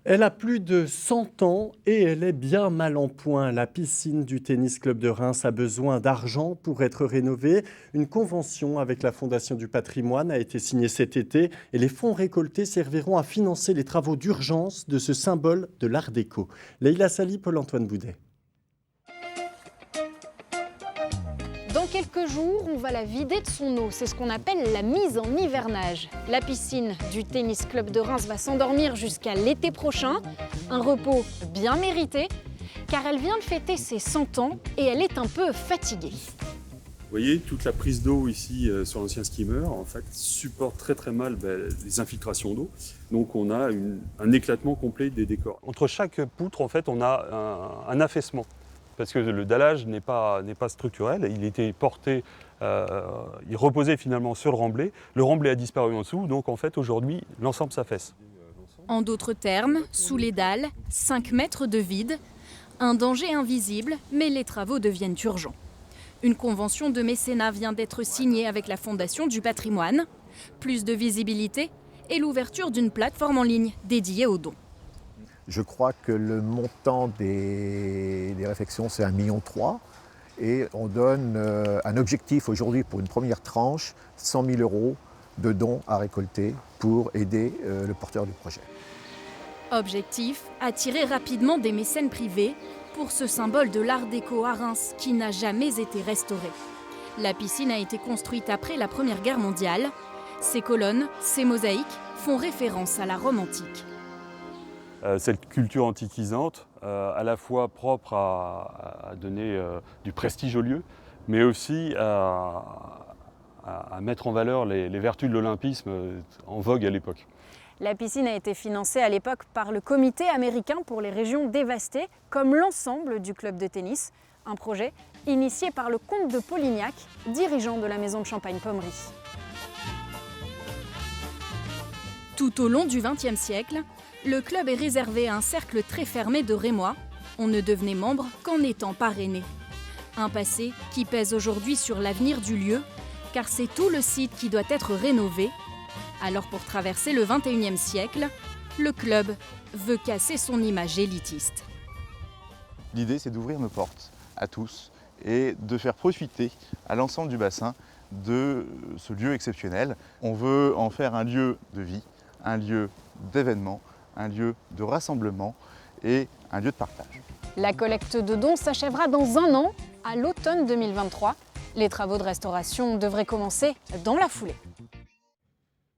Elle a plus de 100 ans et elle est bien mal en point. La piscine du Tennis Club de Reims a besoin d'argent pour être rénovée. Une convention avec la Fondation du patrimoine a été signée cet été et les fonds récoltés serviront à financer les travaux d'urgence de ce symbole de l'art déco. Leïla Sali, Paul-Antoine Boudet. Dans quelques jours, on va la vider de son eau. C'est ce qu'on appelle la mise en hivernage. La piscine du Tennis Club de Reims va s'endormir jusqu'à l'été prochain. Un repos bien mérité, car elle vient de fêter ses 100 ans et elle est un peu fatiguée. Vous voyez, toute la prise d'eau ici sur l'ancien skimmer, en fait, supporte très mal les infiltrations d'eau. Donc on a un éclatement complet des décors. Entre chaque poutre, en fait, on a un affaissement. Parce que le dallage n'est pas structurel, il était porté, il reposait finalement sur le remblai. Le remblai a disparu en dessous, donc en fait aujourd'hui l'ensemble s'affaisse. En d'autres termes, sous les dalles, 5 mètres de vide, un danger invisible, mais les travaux deviennent urgents. Une convention de mécénat vient d'être signée avec la Fondation du patrimoine, plus de visibilité et l'ouverture d'une plateforme en ligne dédiée aux dons. Je crois que le montant des réflexions, c'est 1,3 million. Et on donne un objectif aujourd'hui pour une première tranche, 100 000 € de dons à récolter pour aider le porteur du projet. Objectif, attirer rapidement des mécènes privés pour ce symbole de l'art déco à Reims qui n'a jamais été restauré. La piscine a été construite après la Première Guerre mondiale. Ses colonnes, ses mosaïques font référence à la Rome antique. Cette culture antiquisante, à la fois propre à donner du prestige au lieu, mais aussi à mettre en valeur les vertus de l'olympisme en vogue à l'époque. La piscine a été financée à l'époque par le Comité américain pour les régions dévastées, comme l'ensemble du club de tennis, un projet initié par le comte de Polignac, dirigeant de la maison de Champagne-Pommery. Tout au long du XXe siècle, le club est réservé à un cercle très fermé de Rémois. On ne devenait membre qu'en étant parrainé. Un passé qui pèse aujourd'hui sur l'avenir du lieu, car c'est tout le site qui doit être rénové. Alors pour traverser le XXIe siècle, le club veut casser son image élitiste. L'idée, c'est d'ouvrir nos portes à tous et de faire profiter à l'ensemble du bassin de ce lieu exceptionnel. On veut en faire un lieu de vie, un lieu d'événement, un lieu de rassemblement et un lieu de partage. La collecte de dons s'achèvera dans un an, à l'automne 2023. Les travaux de restauration devraient commencer dans la foulée.